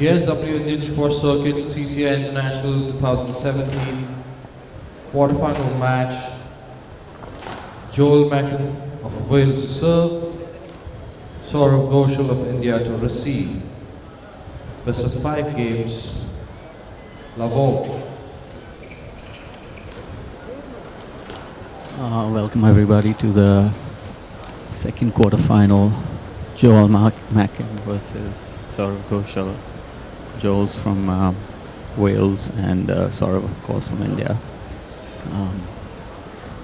GSW Indian Sports Circuit CCI International 2017 quarterfinal match. Joel Makin of Wales to serve, Saurav Ghosal of India to receive. Best of 5 games. WAL. Welcome everybody to the second quarterfinal. Joel Makin versus Saurav Ghosal. Joel's from Wales and Saurav, of course, from India.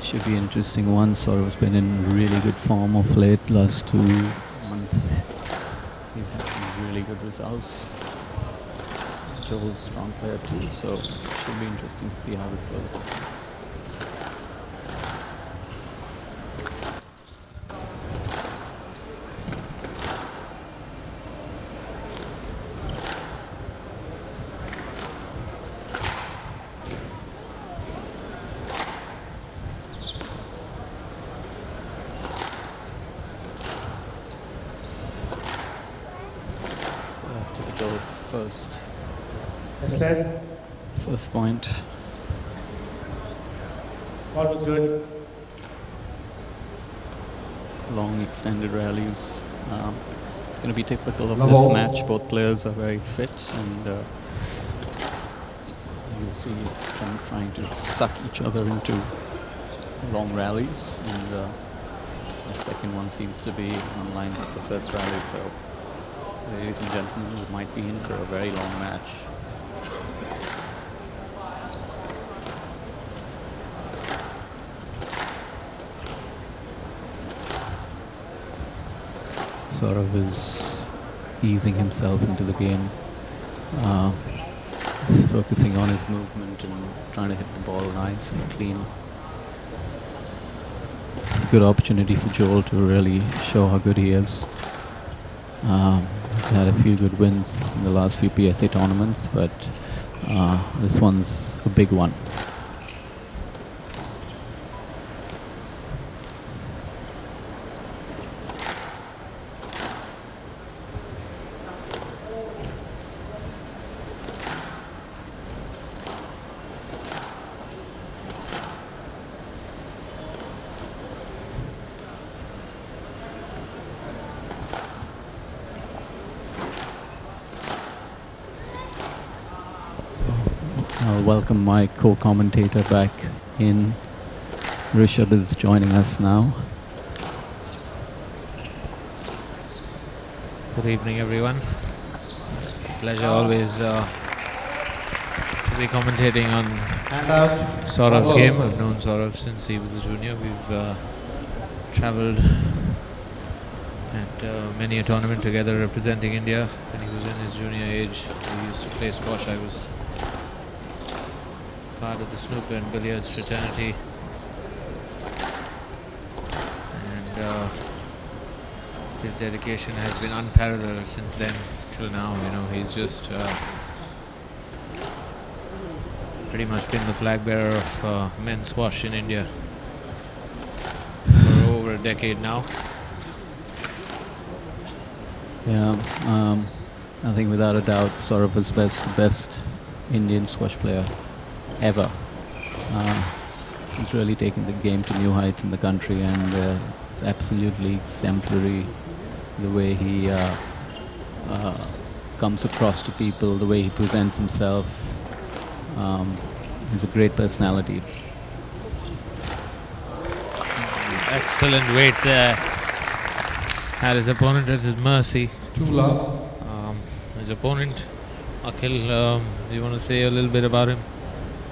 Should be an interesting one. Saurav's been in really good form of late. Last 2 months, he's had some really good results. Joel's a strong player too, so it should be interesting to see how this goes. Typical first point. Ball was good. Long extended rallies. It's going to be typical of this match. Both players are very fit, and you'll see them trying to suck each other into long rallies, and the second one seems to be on line with the first rally. So, ladies and gentlemen, we might be in for a very long match. Saurav is easing himself into the game. He's focusing on his movement and trying to hit the ball nice and clean. It's a good opportunity for Joel to really show how good he is. He's had a few good wins in the last few PSA tournaments, but this one's a big one. I'll welcome my co-commentator back in. Rishabh is joining us now. Good evening, everyone. Pleasure always to be commentating on Saurav's game. I've known Saurav since he was a junior. We've travelled at many a tournament together representing India. When he was in his junior age, we used to play squash. I was part of the snooker and billiards fraternity, and his dedication has been unparalleled since then till now. You know, he's just pretty much been the flag bearer of men's squash in India for over a decade now. Yeah, I think without a doubt, Saurav is the best Indian squash player ever. He's really taken the game to new heights in the country, and it's absolutely exemplary the way he comes across to people, the way he presents himself. He's a great personality. Excellent weight there. Had his opponent at his mercy. His opponent, Akhil, do you want to say a little bit about him?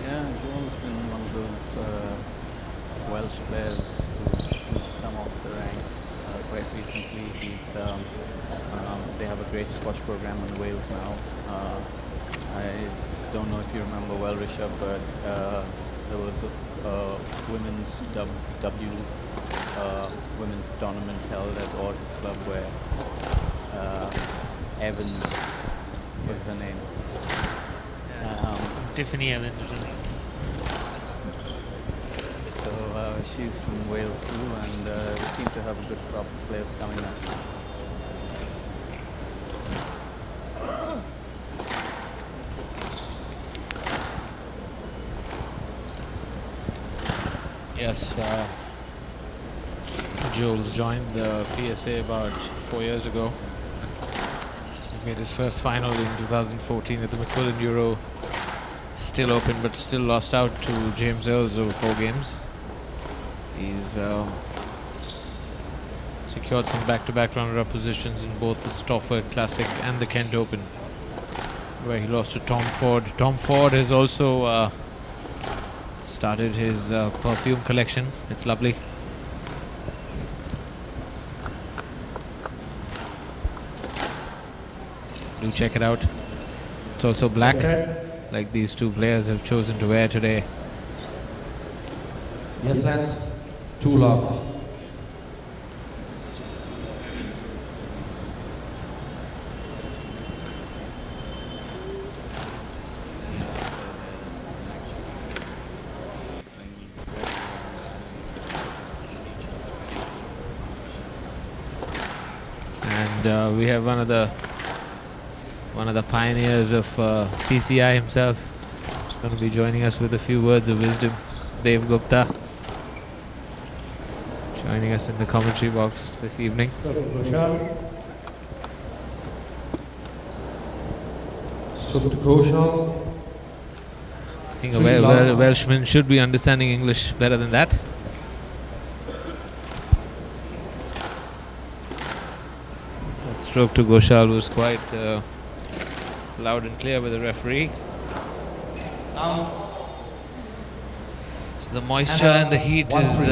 Yeah, Joel's been one of those Welsh players who's come off the ranks quite recently. They have a great squash program in Wales now. I don't know if you remember well, Rishabh, but there was a women's women's tournament held at Ortiz Club where Evans was her name. Tiffany Evans. So she's from Wales too, and we seem to have a good crop of players coming up. Yes, Jules joined the PSA about 4 years ago. He made his first final in 2014 at the McMillan Euro. Still open, but still lost out to James Earls over 4 games. He's secured some back-to-back runner-up positions in both the Stafford Classic and the Kent Open, where he lost to Tom Ford. Tom Ford has also started his perfume collection. It's lovely. Do check it out. It's also black, like these two players have chosen to wear today. Yes, land. 2 love. And we have one of the pioneers of CCI himself. He's going to be joining us with a few words of wisdom. Dev Gupta joining us in the commentary box this evening. So to Ghosal. I think a Welshman should be understanding English better than that. That stroke to Ghosal was quite loud and clear by the referee. So the moisture and the heat is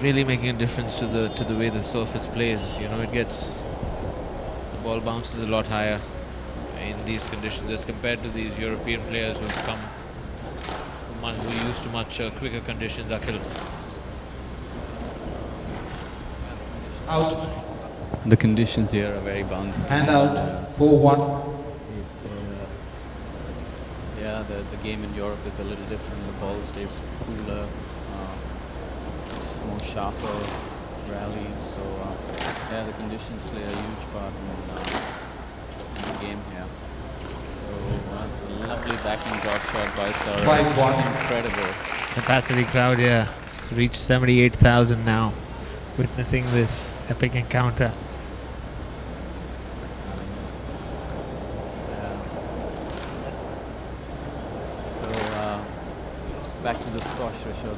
really making a difference to the way the surface plays. You know, the ball bounces a lot higher in these conditions as compared to these European players who are used to much quicker conditions. Akhil. Out. The conditions here are very bouncy. Hand out. 4-1. Yeah, the game in Europe is a little different. The ball stays cooler. It's more sharper rallies. So yeah, the conditions play a huge part in the game here. So that's a lovely backing drop shot by Saurav. 5-1. Incredible. Capacity crowd, yeah. It's reached 78,000 now, witnessing this epic encounter. Back to the squash, Rishad.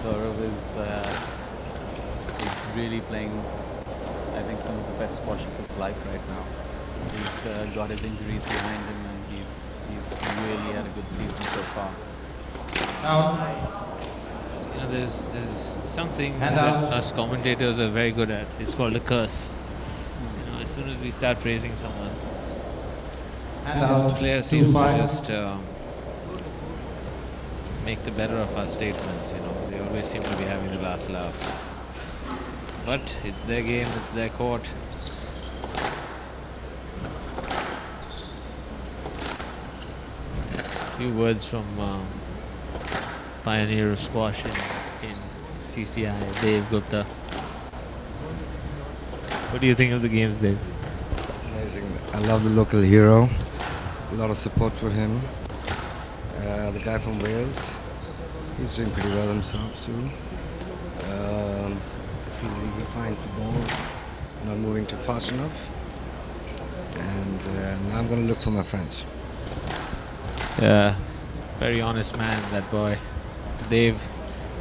Saurav is really playing, I think, some of the best squash of his life right now. He's got his injuries behind him, and he's really had a good season so far. You know, there's something that us commentators are very good at. It's called a curse. You know, as soon as we start praising someone, the player seems to just make the better of our statements. You know, they always seem to be having the last laugh. But it's their game, it's their court. A few words from pioneer of squash in CCI, Dev Gupta. What do you think of the games, Dev? It's amazing. I love the local hero. A lot of support for him. The guy from Wales, he's doing pretty well himself too. I feel he finds the ball, not moving too fast enough. And now I'm going to look for my friends. Yeah, very honest man, that boy. Dave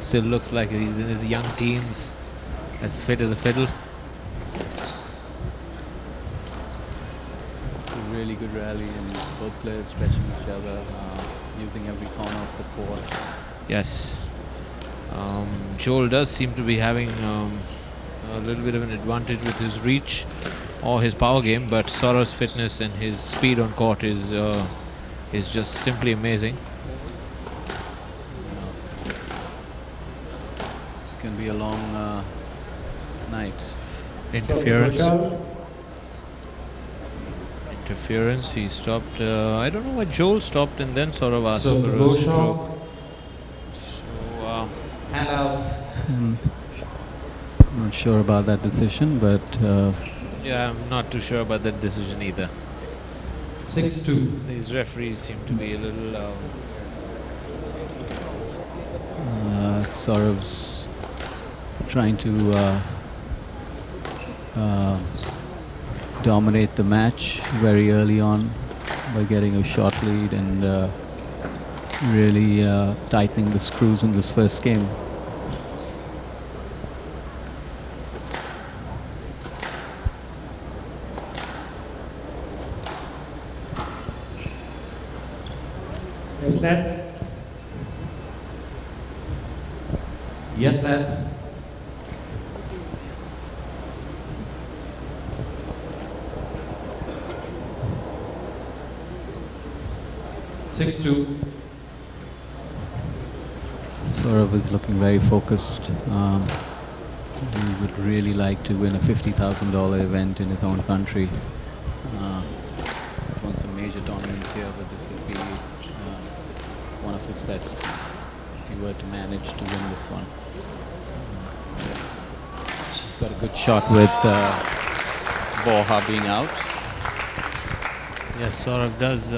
still looks like he's in his young teens, as fit as a fiddle. It's a really good rally, and both players stretching each other, using every corner of the court. Yes. Joel does seem to be having a little bit of an advantage with his reach or his power game, but Saurav's fitness and his speed on court is just simply amazing. It's going to be a long night. Interference. He stopped. I don't know why Joel stopped and then Saurav asked So for a go stroke. Hand out. Not sure about that decision, but Yeah, I'm not too sure about that decision either. 6-2. These referees seem to be a little Saurav's trying to dominate the match very early on by getting a short lead and really tightening the screws in this first game. Yes, lad. Yes, lad. Six two. Saurav is looking very focused. He would really like to win a $50,000 event in his own country. He's won some major tournaments here, but this would be one of his best if he were to manage to win this one. He's got a good shot with Borja being out. Yes, Saurav does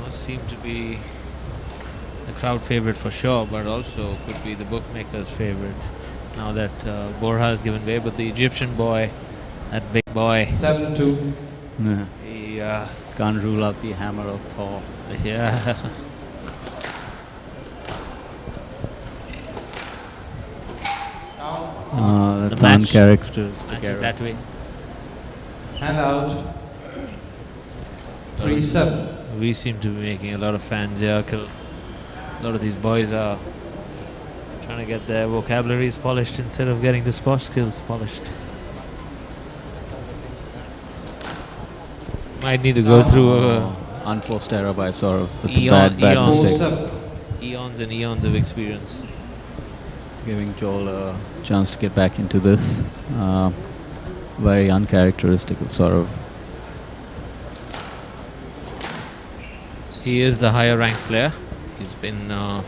seem to be the crowd favorite for sure, but also could be the bookmaker's favorite now that Borja has given way. But the Egyptian boy, that big boy, 7-2. He can't rule out the hammer of Thor. yeah. Down. The The fan match- characters Match together. it that way. Hand out. 3-7. We seem to be making a lot of fans here. A lot of these boys are trying to get their vocabularies polished instead of getting the squash skills polished. Might need to go through Unforced error by Saurav. That's a Eon- bad eons. mistake. 4-7. eons and eons of experience. Giving Joel a chance to get back into this. Very uncharacteristic of Saurav. He is the higher ranked player. He's been, I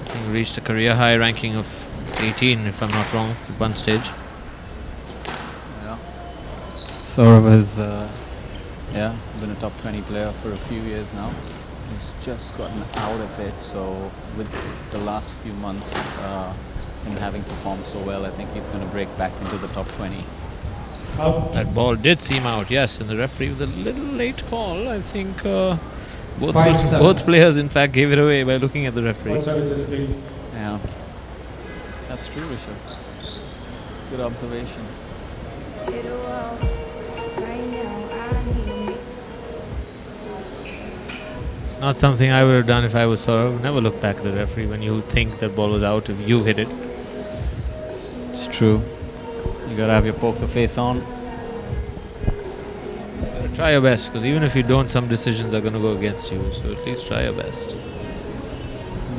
think, reached a career high ranking of 18, if I'm not wrong, at one stage. Saurav has been a top 20 player for a few years now. He's just gotten out of it, so with the last few months, him having performed so well, I think he's going to break back into the top 20. Out. That ball did seem out, yes, and the referee with a little late call. I think both 5-7. both players, in fact, gave it away by looking at the referee. One services, please. Yeah, that's true, Rishabh. Good observation. It's not something I would have done if I was Saurav. Never look back at the referee when you think that ball was out, if you hit it. It's true. You gotta have your poker face on. Gotta try your best, because even if you don't, some decisions are going to go against you. So at least try your best.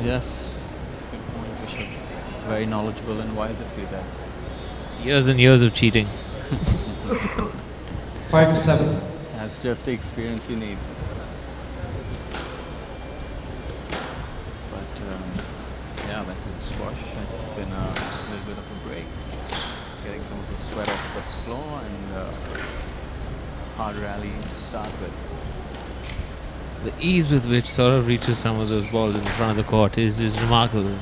Yes, that's a good point, Rishabh. Very knowledgeable and wise of you there. Years and years of cheating. 5-7. That's just the experience you need. But yeah, that is squash. It's been a little bit of a break. Getting some of the sweat off the floor and hard rally to start with. The ease with which Saurav reaches some of those balls in front of the court is remarkable.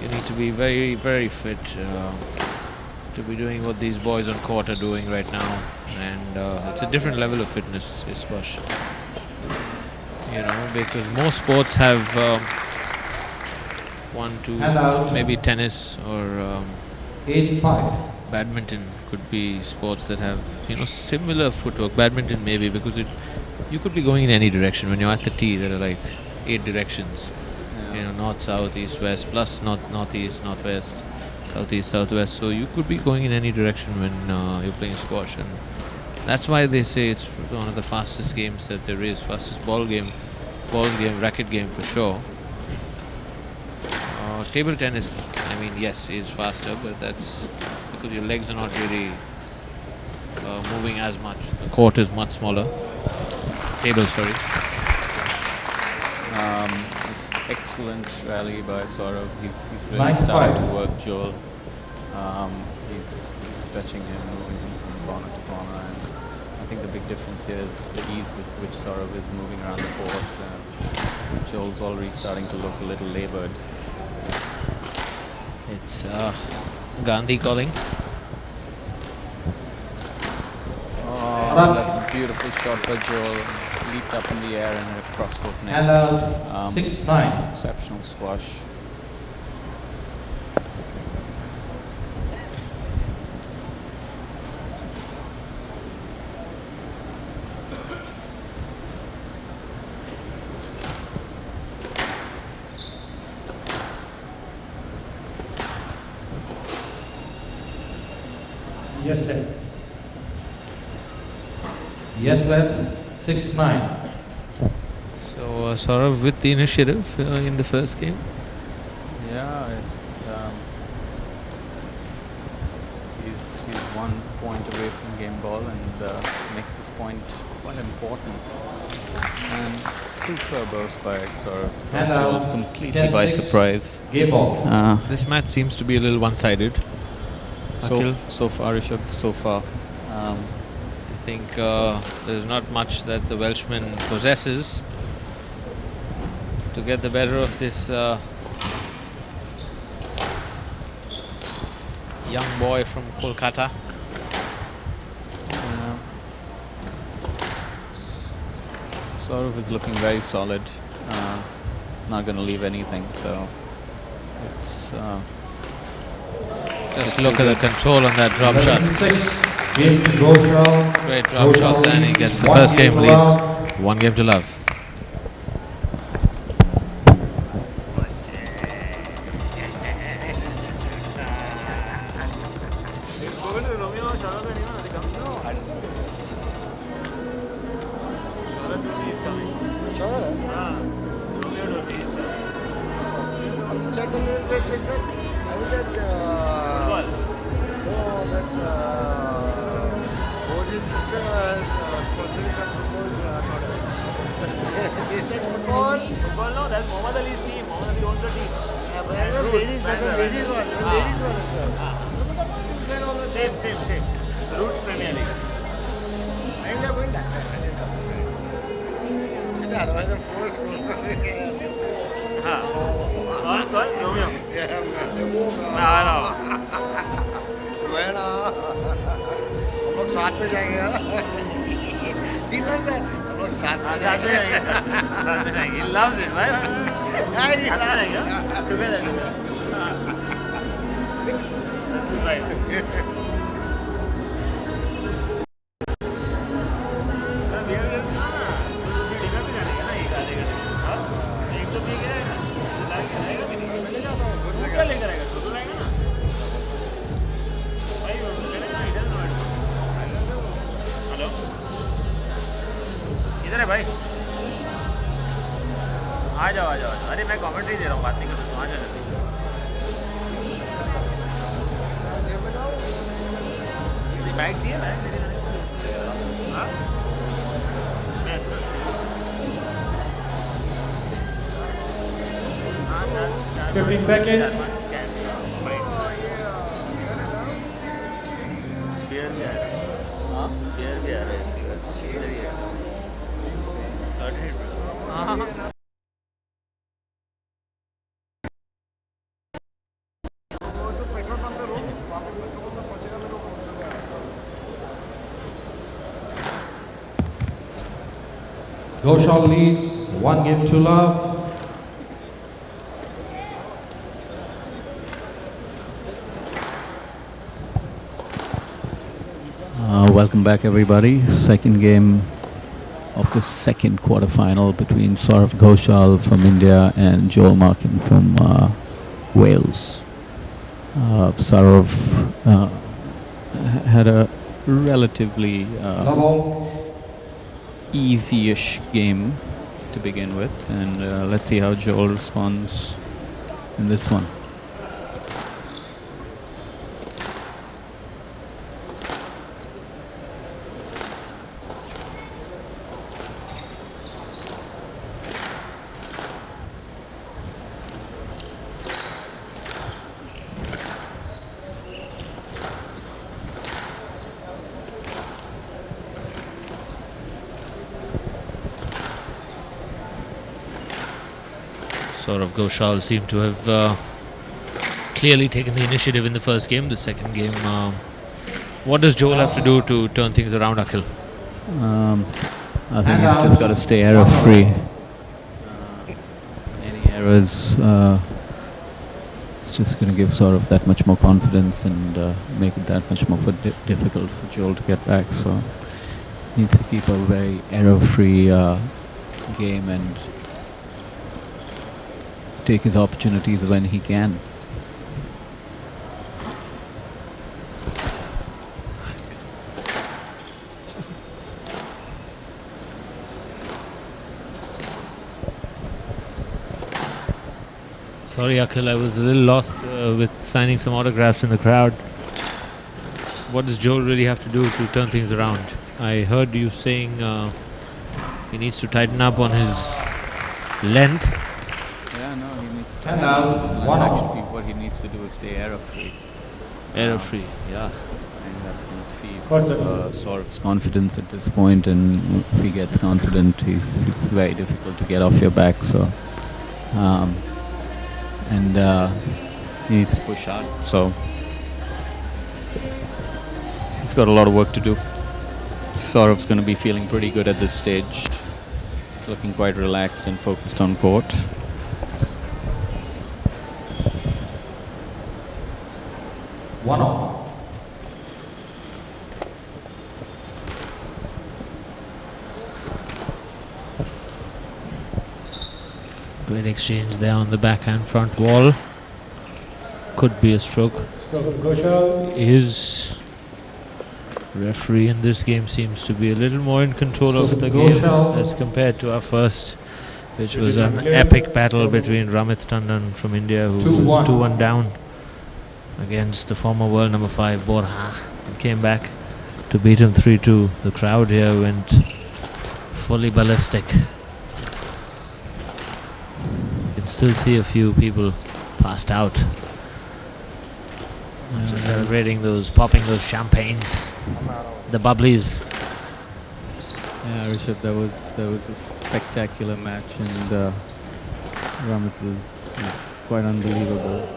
You need to be very, very fit to be doing what these boys on court are doing right now. And it's a different level of fitness, is squash. You know, because most sports have one, two, Hand out. maybe tennis or 8-5. badminton could be sports that have, similar footwork. Badminton maybe, because you could be going in any direction. When you're at the tee, there are like 8 directions. North, south, east, west, plus northeast, northwest, southeast, southwest. So you could be going in any direction when you're playing squash, and that's why they say it's one of the fastest games that there is. Fastest ball game, racket game for sure. Table tennis, I mean, yes, is faster, but that's because your legs are not really moving as much. The court is much smaller. Table, sorry. It's excellent rally by Saurav. He's really Nice starting fight. to work Joel. He's stretching him, moving him from corner to corner. And I think the big difference here is the ease with which Saurav is moving around the court. Joel's already starting to look a little labored. It's Gandhi calling. Oh, that's a beautiful shot by Joel. Leaped up in the air and a cross-court net. Hand out 6-9. Exceptional squash. Yes, sir. Yes, left 6-9. So Saurav with the initiative in the first game. Yeah, he's 1 point away from game ball and makes this point quite important. And super burst by Saurav. Hand Joel out completely by 10-6. surprise. Game ball. This match seems to be a little one-sided. So far, Rishabh, so far. I think there's not much that the Welshman possesses to get the better of this young boy from Kolkata. Saurav is looking very solid. He's not going to leave anything, so it's Just look at the control on that drop shot. 11-6. Game to Ghosal. Great drop shot, and he gets the first game leads. 1 game to love. Check a little bit, I think that Body's sister has sponsoring some football. Is it football? Football, no, that's Mohammad Ali's team. Mohammad Ali owns the team. That's the ladies one. The ladies one as well. Same. The Roots Premier League. I think they're going that side. Otherwise, the first Kौन Romeo हम लोग साथ में जाएंगे He loves that. हम लोग साथ में जाएंगे He loves it, right? He loves it. Together. That's right. भाई आ जाओ अरे मैं कमेंट्री दे रहा हूँ बात नहीं कर सकता आ जाओ बैग दिए मैं 15 seconds. Ghosal leads 1 game to love. Welcome back, everybody. Second game of the second quarterfinal between Saurav Ghosal from India and Joel Makin from Wales. Saurav had a relatively easy-ish game to begin with, and let's see how Joel responds in this one. Saurav Ghoshal seemed to have clearly taken the initiative in the first game. The second game, what does Joel have to do to turn things around, Akhil? I think he's just got to stay error free. Any errors, it's just going to give Saurav that much more confidence and make it that much more difficult for Joel to get back. So he needs to keep a very error-free game and take his opportunities when he can. Sorry, Akhil, I was a little lost with signing some autographs in the crowd. What does Joel really have to do to turn things around? I heard you saying he needs to tighten up on his length. Yeah, no, he needs to. And out, one out. Actually, what he needs to do is stay error free. Error free, yeah. And that's going to feed Court services. Saurav's Confidence at this point, and if he gets confident, he's very difficult to get off your back. So, he needs to push hard. So he's got a lot of work to do. Saurav's going to be feeling pretty good at this stage. He's looking quite relaxed and focused on court. One all. Great exchange there on the backhand front wall. Could be a stroke. Stroke of Ghosal. His referee in this game seems to be a little more in control of the game Ghosal. as compared to our first, which was an epic battle between Ramit Tandon from India, who was 2-1. 2-1 down against the former world number 5 Borja, and came back to beat him 3-2. The crowd here went fully ballistic. You can still see a few people passed out after celebrating popping those champagnes, the bubblies. Yeah, Rishabh, that was a spectacular match, and Ramit was quite unbelievable.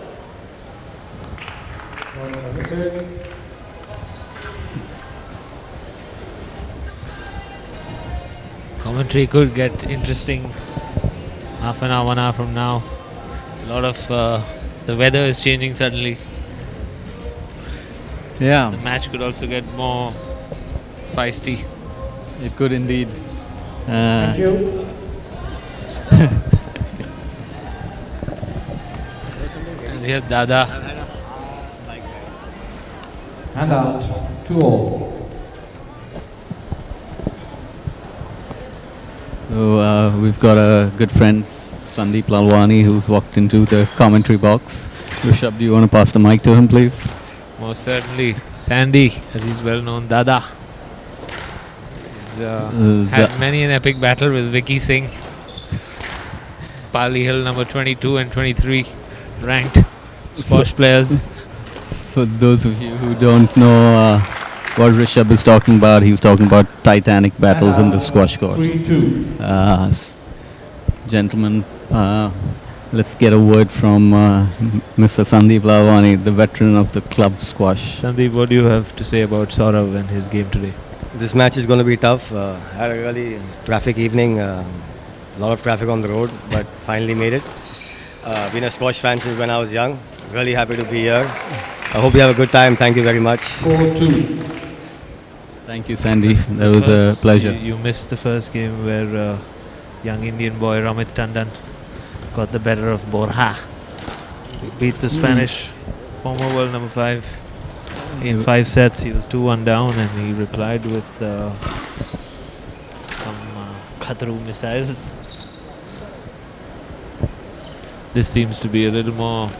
Court services. Commentary could get interesting half an hour, 1 hour from now. A lot of the weather is changing suddenly. Yeah, The match could also get more feisty. it could indeed. Thank you. And we have Dada. And out, 2 all. So we've got a good friend, Sandeep Lalwani, who's walked into the commentary box. Rishabh, do you want to pass the mic to him, please? Most certainly. Sandy, as he's well known, Dada. He's had many an epic battle with Vicky Singh. Pali Hill number 22 and 23 ranked squash players. For those of you who don't know what Rishabh is talking about, he's talking about titanic battles in the squash court. 3-2. Gentlemen, let's get a word from Mr. Sandeep Lalwani, the veteran of the club squash. Sandeep, what do you have to say about Saurav and his game today? This match is going to be tough. Had a really traffic evening. A lot of traffic on the road, but finally made it. Been a squash fan since when I was young. Really happy to be here. I hope you have a good time. Thank you very much. 4-2. Thank you, Sandy. That was a pleasure. You missed the first game where young Indian boy Ramit Tandon got the better of Borja. He beat the Spanish former world number 5 in 5 sets. He was 2-1 down, and he replied with some Khatru missiles. This seems to be a little more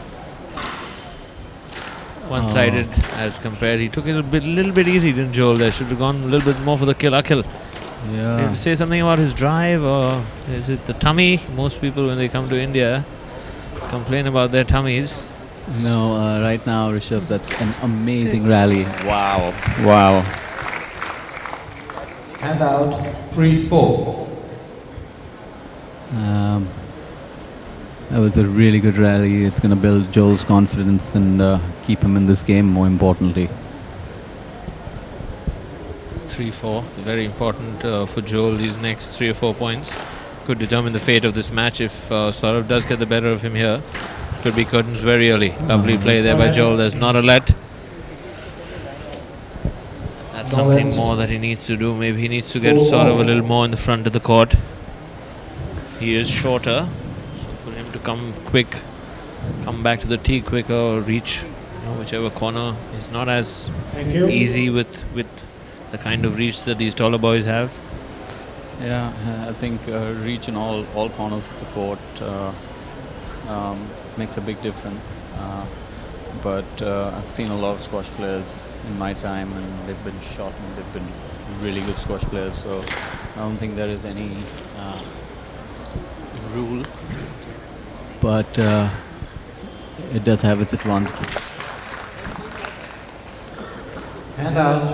one-sided as compared. He took it a little bit easy, didn't Joel? There should have gone a little bit more for the kill. Did Yeah. you say something about his drive, or is it the tummy? Most people, when they come to India, complain about their tummies. No, right now, Rishabh, that's an amazing rally. Wow. Wow. And out, 3-4. That was a really good rally. It's going to build Joel's confidence and keep him in this game, more importantly. It's 3-4. Very important for Joel. These next 3 or 4 points could determine the fate of this match. If Saurav does get the better of him here, could be curtains very early. Lovely play there by Joel. There's not a let. That's something more that he needs to do. Maybe he needs to get Saurav a little more in the front of the court. He is shorter, so for him to come back to the tee quicker, or reach whichever corner is not as Thank you. easy with the kind of reach that these taller boys have. Yeah, I think reach in all corners of the court makes a big difference. But I've seen a lot of squash players in my time, and they've been shot and they've been really good squash players. So I don't think there is any rule, but it does have its advantages. Hand out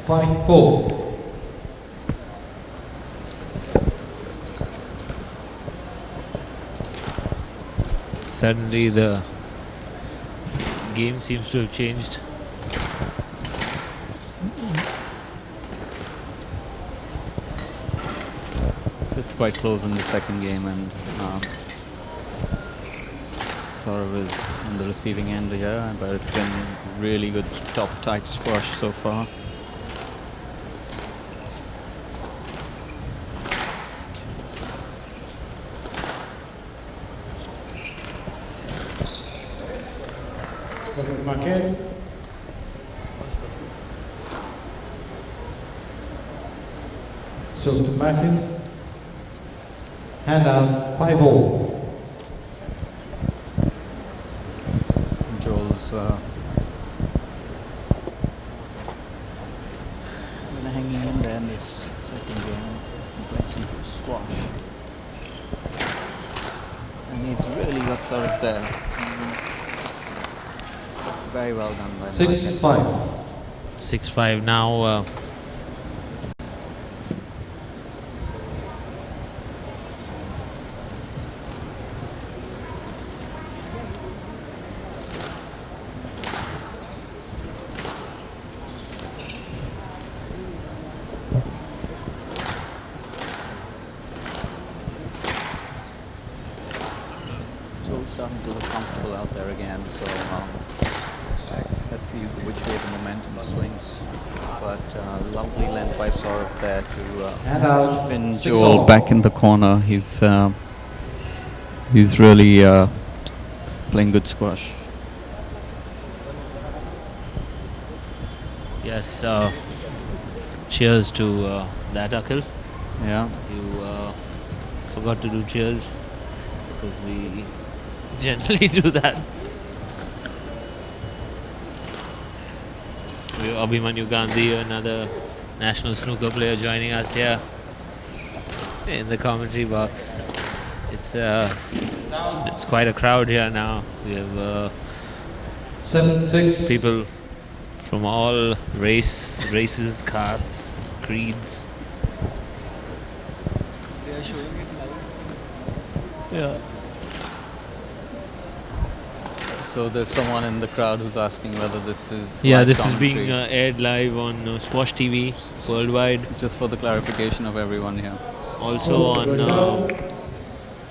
5-4. Suddenly the game seems to have changed. It's quite close in the second game, and Saurav is on the receiving end here, but it's been really good top tight squash so far. Makin. So to Makin. Hand out 5-4. Joel's been hanging in there in this second game. He's been playing some good squash, and he's really got Saurav there. Very well done by Makin. 6-5. 6-5 now. Joel's starting to look comfortable out there again, so let's see which way the momentum swings. But lovely length by Saurav there to Hand out pin 6-all. Joel back in the corner. He's really playing good squash. Yes, cheers to that, Akhil. Yeah. You forgot to do cheers, because we generally do that. We have Abhimanyu Gandhi, another national snooker player, joining us here in the commentary box. It's quite a crowd here now. We have 7-6. people from all races, castes, creeds. They are showing it live. Yeah. So there's someone in the crowd who's asking whether this is Yeah, live this is being commentary. aired live on Squash TV worldwide. Just for the clarification of everyone here. Also on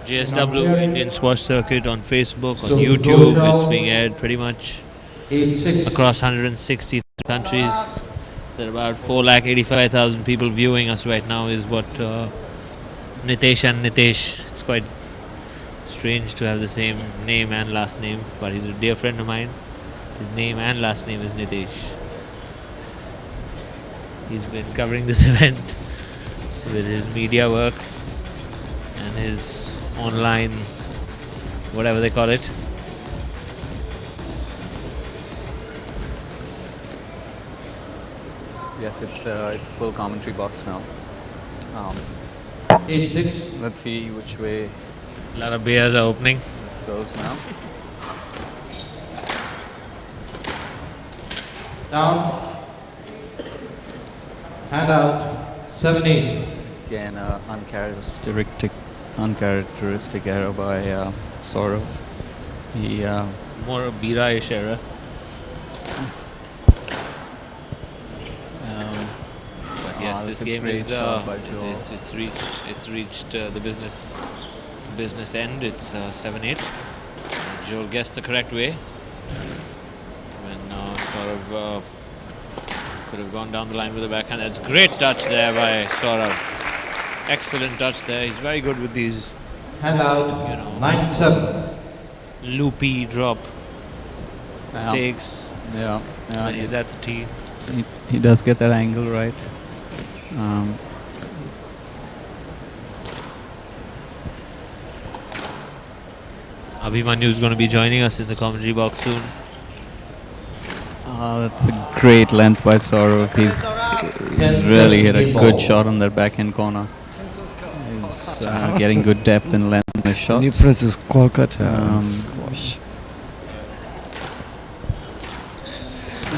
JSW Indian Squash Circuit on Facebook, on So YouTube. Ghosal- It's being aired pretty much 8-6. across 160 countries. There are about 485,000 people viewing us right now, is what Nitesh and Nitesh. It's quite strange to have the same name and last name, but he's a dear friend of mine. His name and last name is Nitesh. He's been covering this event with his media work and his online, whatever they call it. Yes, it's a full commentary box now. 8-6. Let's see which way A lot of beers are opening. this goes now. Down. Hand out 7-8. Again, uncharacteristic uncharacteristic error by Saurav. He More a Bira-ish error. But yes, this that's a game great is shot by Joel. it's reached the business end. It's 7-8. Joel guessed the correct way. When Saurav could have gone down the line with the backhand. That's great touch there by Saurav. Excellent touch there. He's very good with these Hand out. 9-7. loopy drop Yeah. takes Yeah, when he's at the tee. he does get that angle right. Abhimanyu is going to be joining us in the commentary box soon. That's a great length by Saurav. He's really hit a good shot on that backhand corner. He's getting good depth and length in his shots. New Princess Kolkata.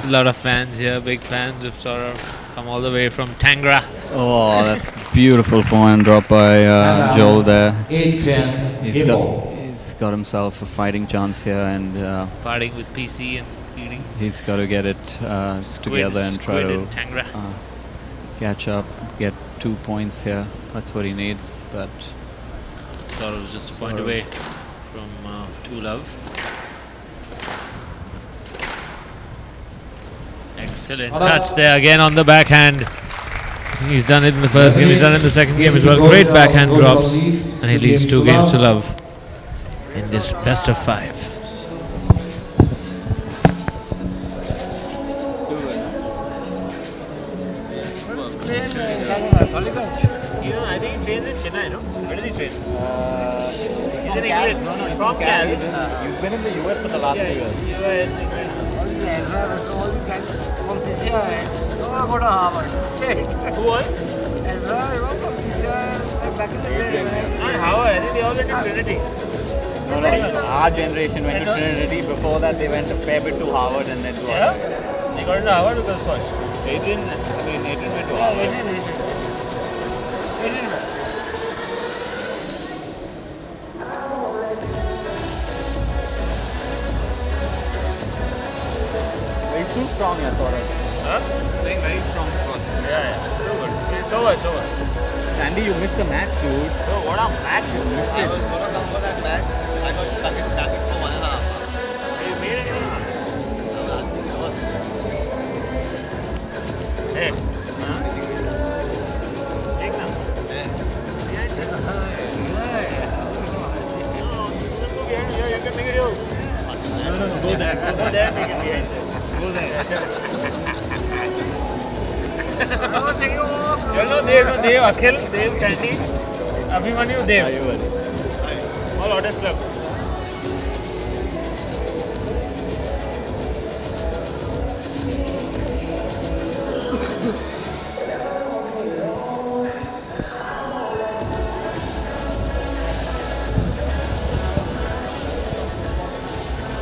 A lot of fans here, big fans of Saurav. Come all the way from Tangra. Oh, that's beautiful forehand drop by Joel there. 8-10. He's got himself a fighting chance here, and Parting with PC and leading. he's got to get it together and try to Tangra. catch up, get 2 points here. That's what he needs. But Saurav was just a point away from 2 love. Excellent touch there again on the backhand. He's done it in the first game, he's done it in the second game as well. Great backhand drops, and he leads 2 games to love in this best of 5. I think he trains in Chennai, no? Where does he train? He's in England. From Cal. You've been in the US for the last 2 years. US, England. From CCI. Oh, go to Harvard. Straight. Who was? Ezra, from CCI, back in the day. Not Howard. I think they all went to Trinity. No, our generation went to Trinity. Before that, they went a fair bit to Harvard and then to Yeah? They got into Howard because what? Adrian went to Harvard. He's too strong, yeah, sort of. Huh? Playing very strong spot. Yeah. So good. It's over, it's over. Andy, you missed the match, dude. So what a match you missed I it. was going to come for that match. I got stuck in traffic for 1.5 hours. You made it or not? Hey. Take them. Behind them. No, you can go behind here. You can make it yours. No, go there. Go there, take it behind there. Go there. No, Dev, Akhil, Dev, Sandy, Abhimanyu, Dev. All Otis Club.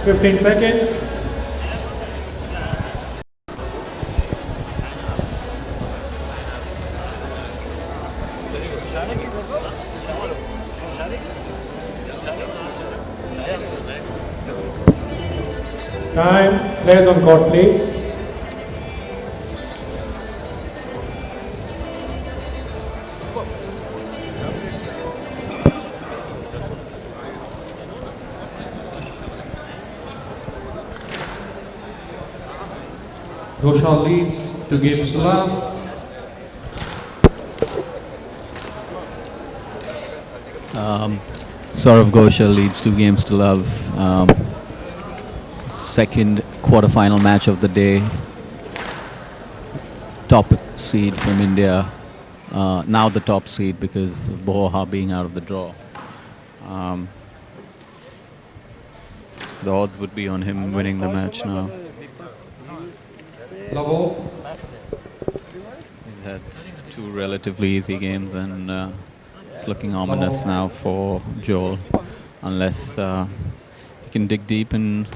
$15 seconds. Time. Players on court, please. Ghosal leads 2 games to love. Saurav Ghosal leads 2 games to love. Second quarterfinal match of the day. Top seed from India. Now the top seed because of Boha being out of the draw. the odds would be on him winning the match now. Level. He's had 2 relatively easy games, and it's looking ominous now for Joel, unless he can dig deep and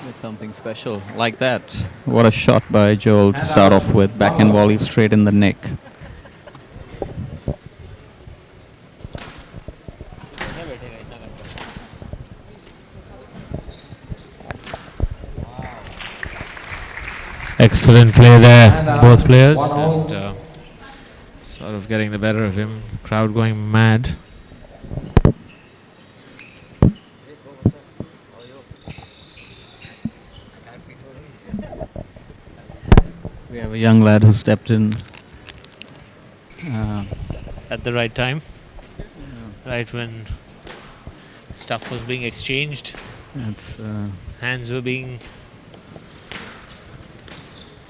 get something special like that. What a shot by Joel to start off with. Backhand volley straight in the neck. बैठेगा इतना करके. Excellent play there And, from both players, 1-0. and sort of getting the better of him. Crowd going mad. We have a young lad who stepped in. At the right time, right when stuff was being exchanged, It's hands were being.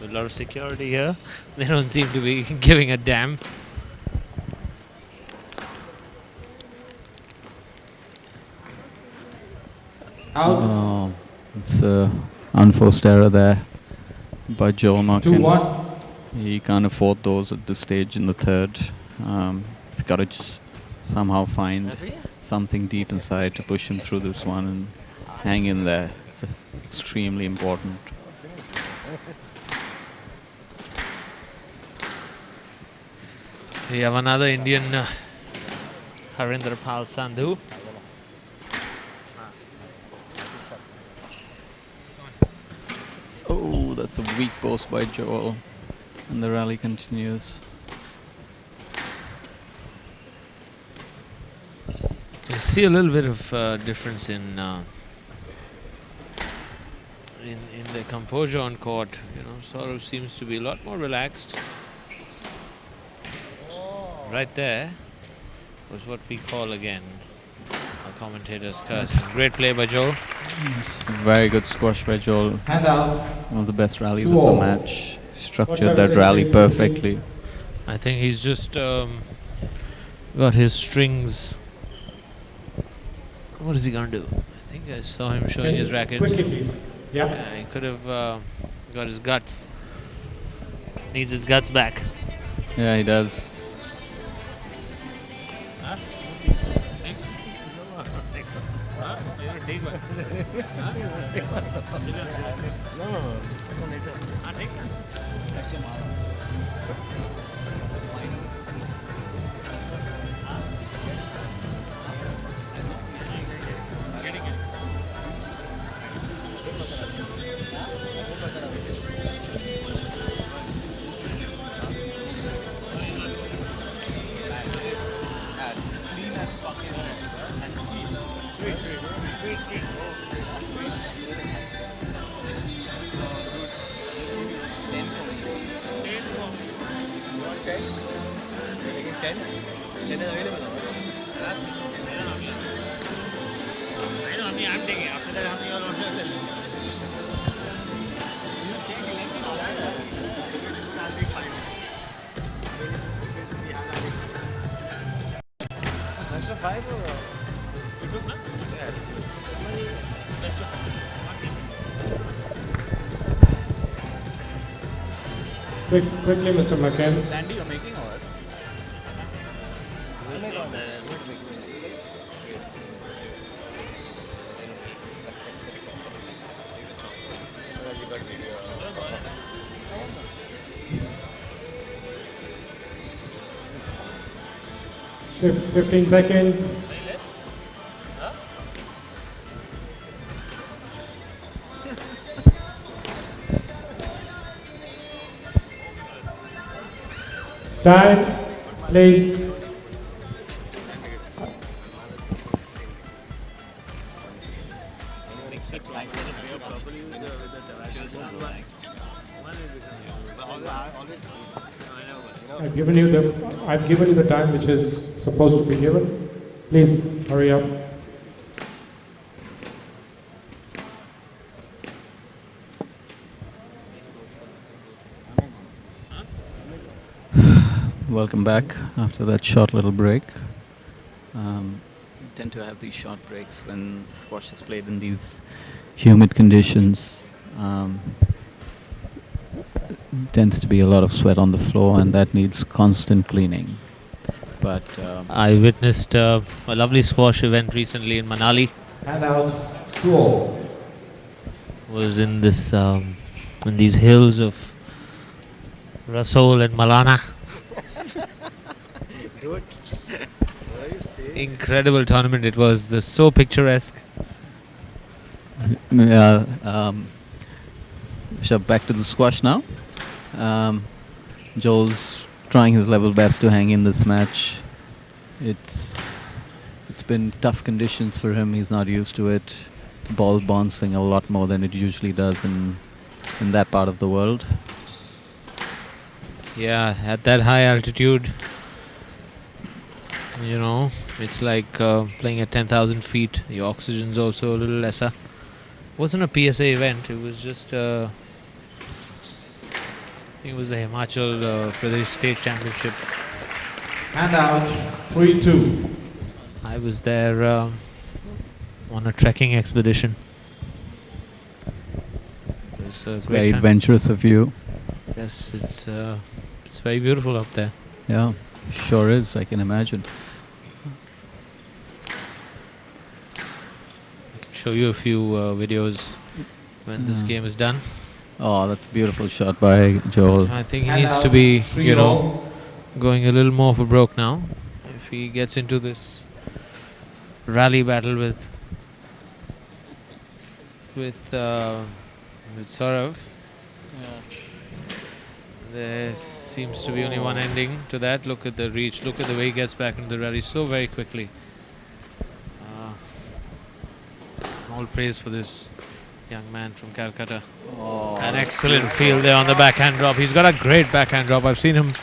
A lot of security here. They don't seem to be giving a damn. Out. it's unforced error there by Joel Makin. 2-1. He can't afford those at this stage in the third. He's got to somehow find something deep inside to push him through this one and hang in there. It's extremely important. We have another Indian, Harinder Pal Sandhu. Oh, that's a weak post by Joel. And the rally continues. You can see a little bit of difference in the composure on court. You know, Saurav seems to be a lot more relaxed. Right there was what we call again a commentator's curse. Great play by Joel. It's a very good squash by Joel. Hand out. One of the best rallies 2-all. of the match. Structured that rally perfectly. I think he's just got his strings. What is he gonna do? I think I saw him showing his racket. Quickly, please. Yeah. He could have got his guts. Needs his guts back. Yeah, he does. I'm taking it. After that, how many are Best of 5 or you took, no? Yeah. Best of 5. Quickly, Mr. Makin. Sandy, you're making or what? Fif- 15 seconds. Time, please. I've given you the time which is supposed to be given. Please hurry up. Welcome back after that short little break. We tend to have these short breaks when squash is played in these humid conditions. Tends to be a lot of sweat on the floor, and that needs constant cleaning. But I witnessed a lovely squash event recently in Manali. Hand out. 2-all. Was in this in these hills of Rasol and Malana. incredible tournament it was. So picturesque. Yeah. So back to the squash now. Joel's trying his level best to hang in this match. It's been tough conditions for him. He's not used to it. The ball bouncing a lot more than it usually does in that part of the world. Yeah, at that high altitude, you know, it's like playing at 10,000 feet. The oxygen's also a little lesser. Wasn't a PSA event. It was just I think it was the Himachal Pradesh State Championship. And out 3-2. I was there on a trekking expedition. It was a It's great very time. adventurous of you. Yes, it's very beautiful up there. Yeah, sure is. I can imagine. I can show you a few videos when this game is done. Oh, that's a beautiful shot by Joel. I think he And needs to out be, 3-0. going a little more for broke now. If he gets into this rally battle with Saurav, there seems to be only one ending to that. Look at the reach. Look at the way he gets back into the rally so very quickly. All praise for this young man from Calcutta. An excellent field there on the backhand drop. He's got a great backhand drop. I've seen him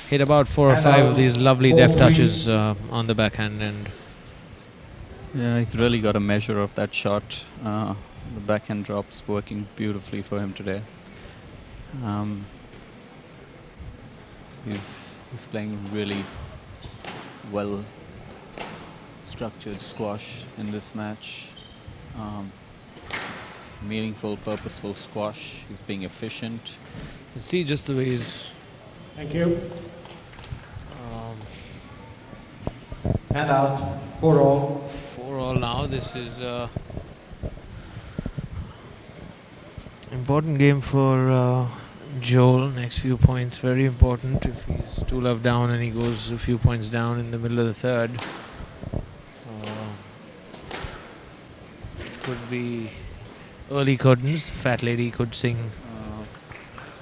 hit about 4 or And 5 out of these lovely 4-3. deft touches on the backhand end. Yeah, he's really got a measure of that shot. The backhand drop's working beautifully for him today. He's playing really well structured squash in this match. It's meaningful, purposeful squash. He's being efficient. You see just the way he's Thank you. And out 4-all. 4-all now. This is important game for Joel. Next few points very important. If he's 2-love down and he goes a few points down in the middle of the third, could be early curtains. Fat lady could sing.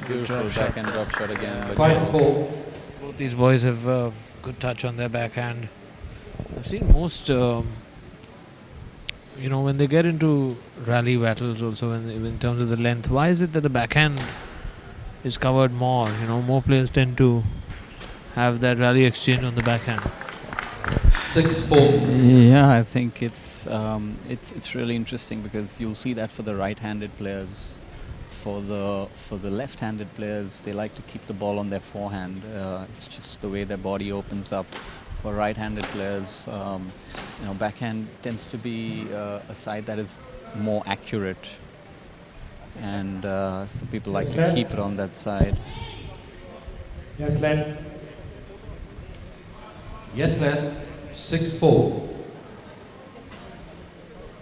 Beautiful drop shot. backhand drop shot again. by 5-4. Joel. Both these boys have good touch on their backhand. I've seen most, when they get into rally battles also in terms of the length, why is it that the backhand is covered more? More players tend to have that rally exchange on the backhand. 6-4. Yeah, I think it's really interesting because you'll see that for the right-handed players. For the left-handed players, they like to keep the ball on their forehand. It's just the way their body opens up. For right-handed players, backhand tends to be a side that is more accurate, and so people like to Yes, keep it on that side. Yes, Len. Yes, lad. 6-4.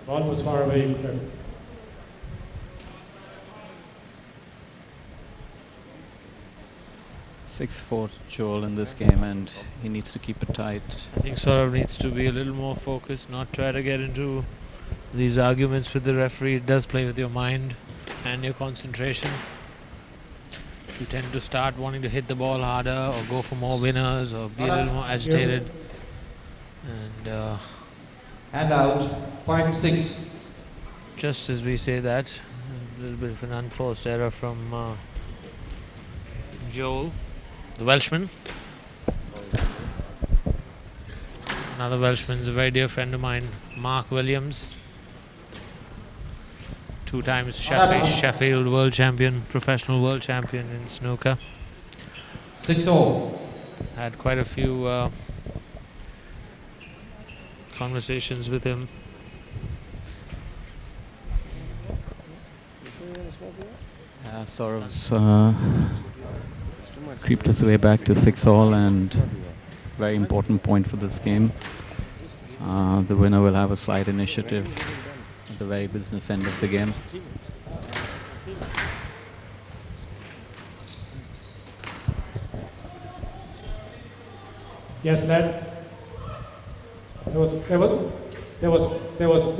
Ball was far away. 6-4 Joel in this game, and he needs to keep it tight. I think Saurav needs to be a little more focused, not try to get into these arguments with the referee. It does play with your mind and your concentration. You tend to start wanting to hit the ball harder or go for more winners or be a little more agitated. And out 5-6. Just as we say that, a little bit of an unforced error from Joel, the Welshman. Another Welshman is a very dear friend of mine, Mark Williams. 2 times Sheffield world champion, professional world champion in snooker. 6-all. Had quite a few conversations with him. Saurav's creeped his way back to 6-all, and very important point for this game. The winner will have a slight initiative at the very business end of the game. Yes, Len. There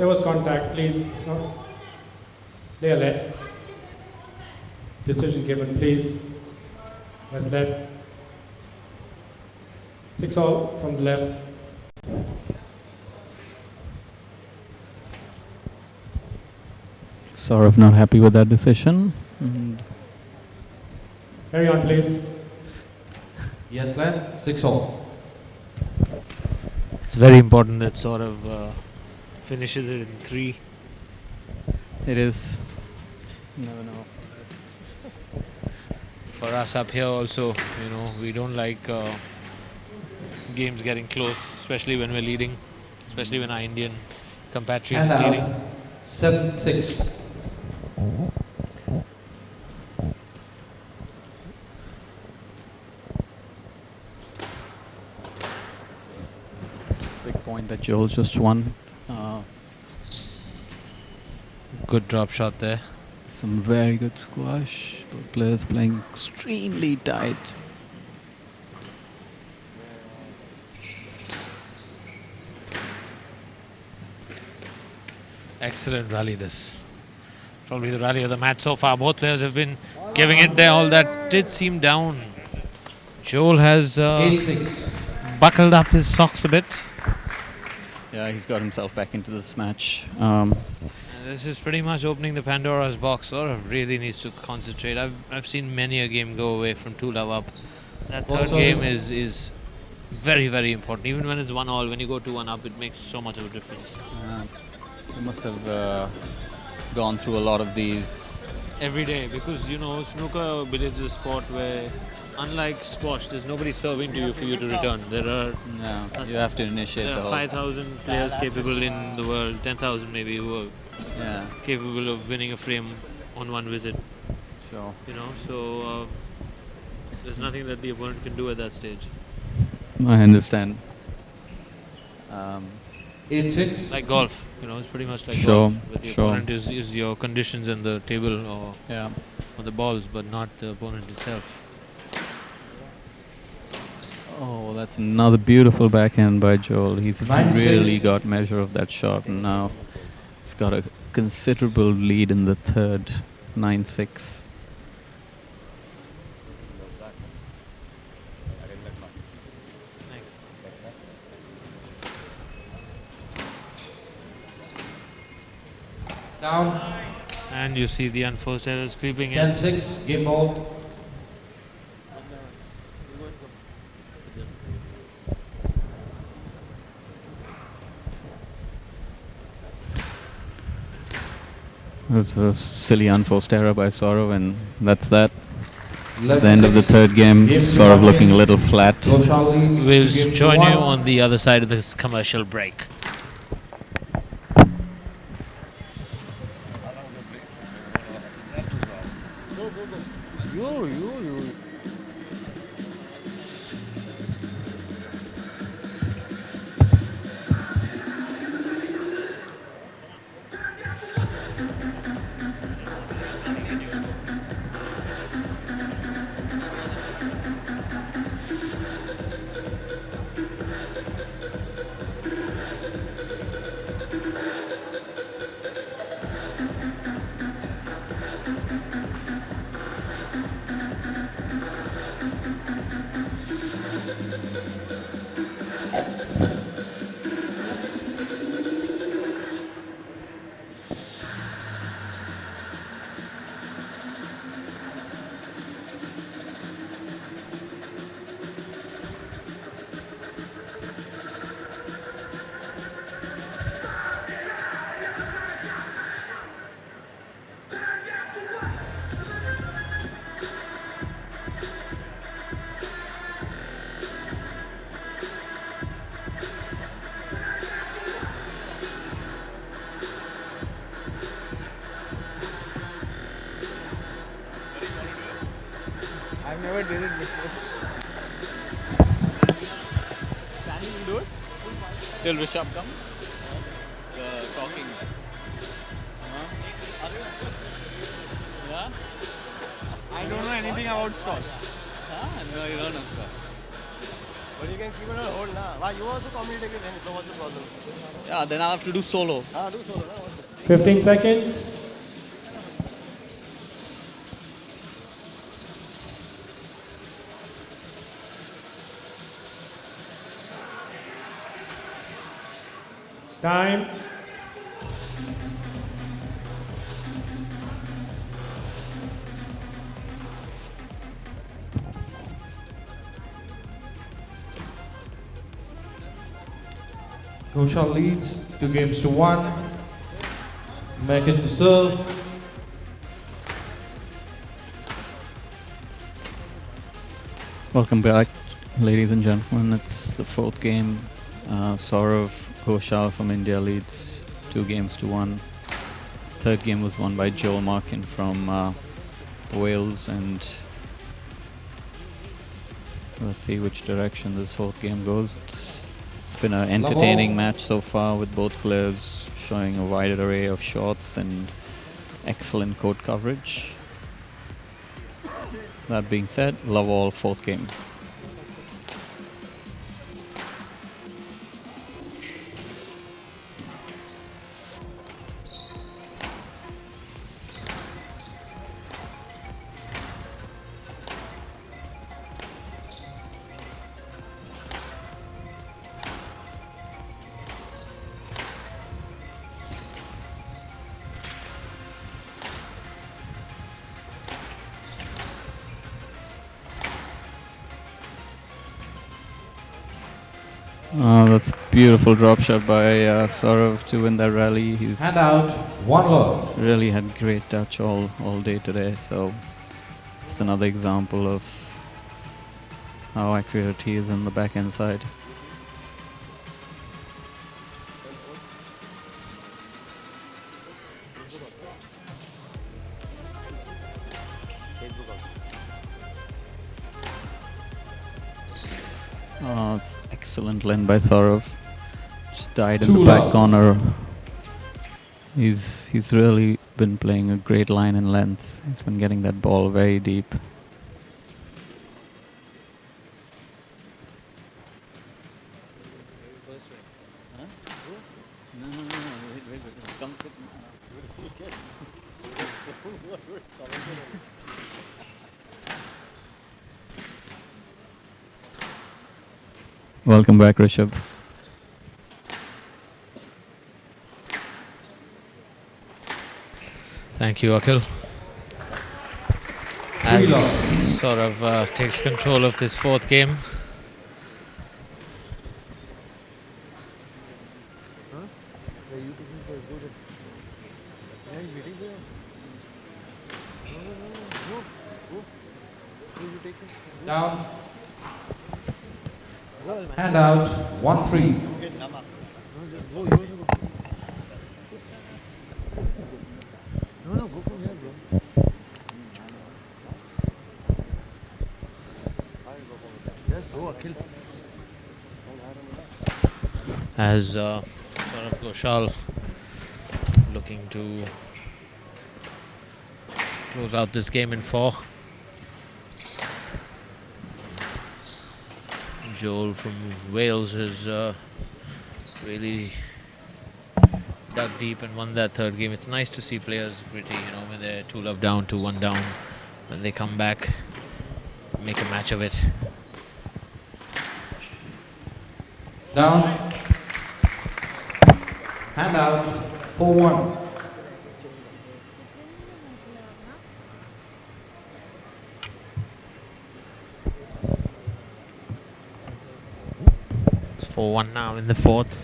was contact. Please, no. Lay alert. Decision given, please. That's that. 6-all from the left. Saurav not happy with that decision. And Carry on, please. Yes, lad. 6-all. It's very important that Saurav finishes it in 3. it is. Never know. For us up here also, we don't like games getting close, especially when we're leading, especially when our Indian compatriot And is leading. out. 7-6. Big point that Joel just won. Good drop shot there. Some very good squash. Both players playing extremely tight. Excellent rally this. Probably the rally of the match so far. Both players have been giving it there. All that did seem down. Joel has 8-6. buckled up his socks a bit. Yeah, he's got himself back into this match. This is pretty much opening the Pandora's box. Saurav really needs to concentrate. I've seen many a game go away from 2-love up. That third game is very, very important. Even when it's 1-all, when you go 2-1 up, it makes so much of a difference. They must have gone through a lot of these. Every day, because snooker is a sport where, unlike squash, there's nobody serving to you for you to return. There are You have to initiate there the are whole. 5,000 players capable in the world, 10,000 maybe, who are capable of winning a frame on one visit. Sure. So there's nothing that the opponent can do at that stage. I understand. 8-6. Like golf, it's pretty much like Sure, golf. But the sure. opponent is your conditions and the table or the balls, but not the opponent itself. Oh, that's another beautiful backhand by Joel. He's 9-6. really got measure of that shot, and now he's got a considerable lead in the third. 9-6. Down. And you see the unforced errors creeping in. 10-6. Game ball. It was a silly unforced error by Saurav, and that's that. Left The end of the 6. third game. Game Saurav Makin. looking a little flat. Ghosal leads We'll game join you 1. on the other side of this commercial break. I've never did it before. Can you do it? Till Rishabh comes? The talking. Yeah? I don't know anything about Scott. No, you don't know Scott. But you can keep it on hold now. Why you also communicate with him? So what's the problem? Yeah, then I'll have to do solo. Do solo. No? 15 seconds. Time. Ghosal leads 2-1. Makin to serve. Welcome back, ladies and gentlemen. It's the fourth game. Saurav Ghosal from India leads 2-1. Third game was won by Joel Makin from Wales, and let's see which direction this fourth game goes. It's been an entertaining match so far, with both players showing a wide array of shots and excellent court coverage. That being said, love all fourth game. That's a beautiful drop shot by Saurav to win that rally. He's Hand out, 1 love. really had great touch all day today. So just another example of how accurate he is in the backhand side. It's excellent lane by Saurav. Just died in the back corner. He's really been playing a great line and length. He's been getting that ball very deep. Come sit. Welcome back, Rishabh. Thank you, Akhil. As Saurav takes control of this fourth game. Down. Hand out, 1-3. As Saurav Ghosal looking to close out this game in 4. Joel from Wales has really dug deep and won that third game. It's nice to see players gritty, when they're 2-love down, 2-1 down, when they come back, make a match of it. Down. Hand out, 4-1. It's 4-1 now in the fourth.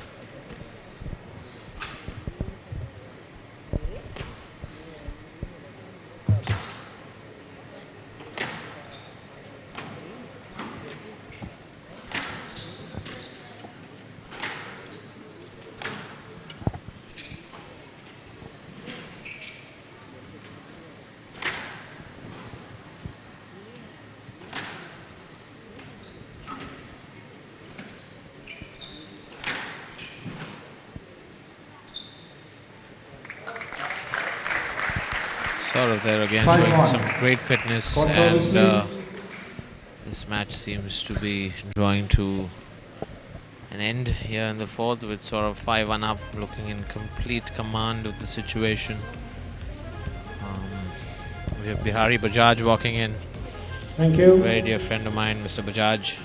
Saurav there again showing some great fitness and This match seems to be drawing to an end here in the fourth with sort of 5-1 up, looking in complete command of the situation. We have Bihari Bajaj walking in. Thank you. Very dear friend of mine, Mr. Bajaj,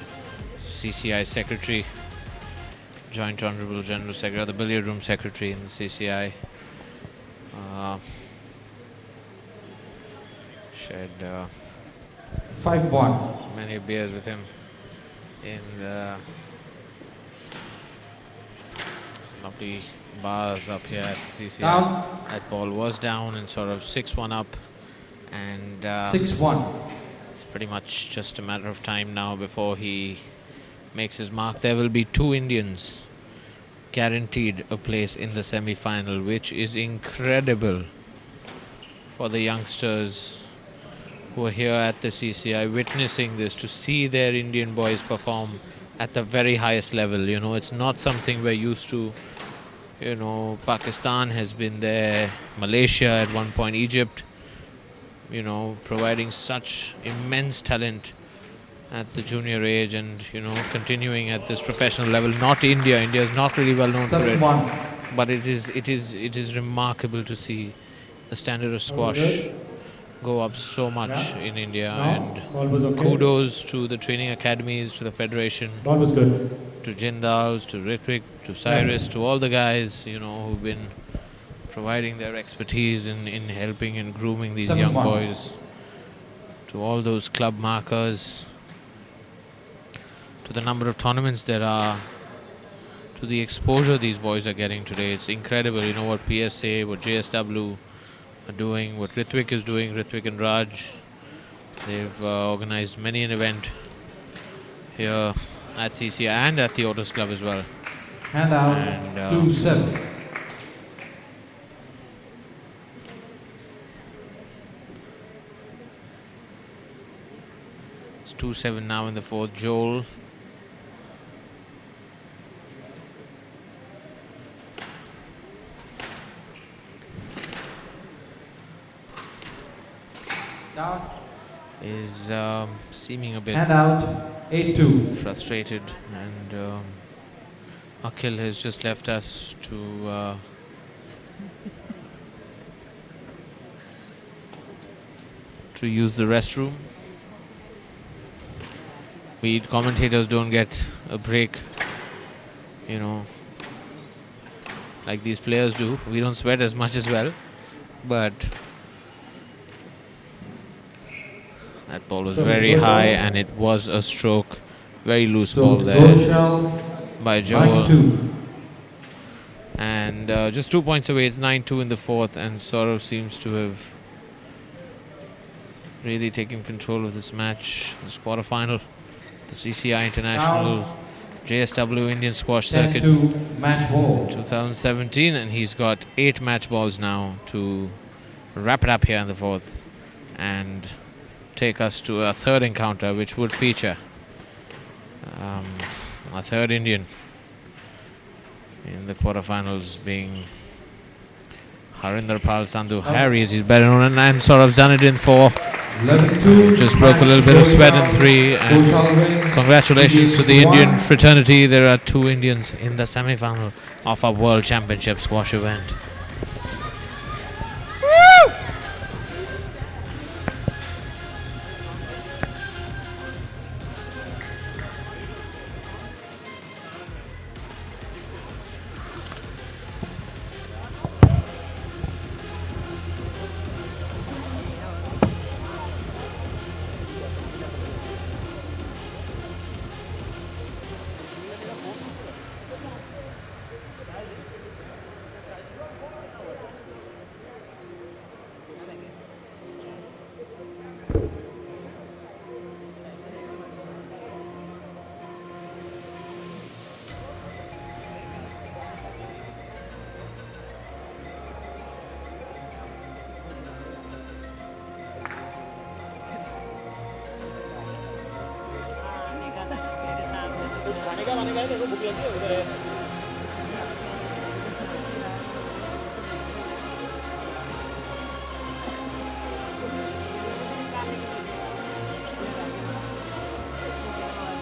CCI Secretary, Joint Honorable General Secretary, the billiard room secretary in the CCI. Shared 5-1. many beers with him in the lovely bars up here at the CCI. Down. That ball was down and sort of 6-1 up, and 6-1. it's pretty much just a matter of time now before he makes his mark. There will be 2 Indians guaranteed a place in the semi-final, which is incredible for the youngsters who are here at the CCI witnessing this, to see their Indian boys perform at the very highest level. You know, it's not something we're used to. You know, Pakistan has been there, Malaysia at one point, Egypt, you know, providing such immense talent at the junior age, and, you know, continuing at this professional level. Not India. India is not really well known for it. 7-1. But it is remarkable to see the standard of squash go up so much in India, Ball was and okay. kudos to the training academies, to the federation, Ball was good. to Jindaos, to Ritwik, to Cyrus, to all the guys, you know, who've been providing their expertise in helping and grooming these young 7-1. boys, to all those club markers, to the number of tournaments there are, to the exposure these boys are getting today. It's incredible, you know, what PSA, what JSW are doing, what Ritwik is doing, Ritwik and Raj. They've organized many an event here at CCI and at the Otis Club as well. Hand out. And 2-7. it's 2-7 now in the fourth. Joel. Down. Is seeming a bit Hand out. 8-2. frustrated, and Akhil has just left us to use the restroom. We commentators don't get a break, you know, like these players do. We don't sweat as much as well, but that ball was very high, and it was a stroke. Very loose ball there Ghosal. by Joel. 9-2. And just 2 points away. It's 9-2 in the fourth, and Saurav seems to have really taken control of this match. This quarterfinal, the CCI International JSW Indian Squash Circuit 10-2 match ball. 2017, and he's got 8 match balls now to wrap it up here in the fourth and take us to a third encounter, which would feature a third Indian in the quarterfinals, being Harinder Pal Sandhu. Harry, as he's better known, and Saurav's done it in 4. 11-2. Just broke a little bit of sweat in 3, and congratulations to the Indian fraternity. There are 2 Indians in the semi-final of our World Championship squash event. खाने का मेरे को भूख लगी है उधर है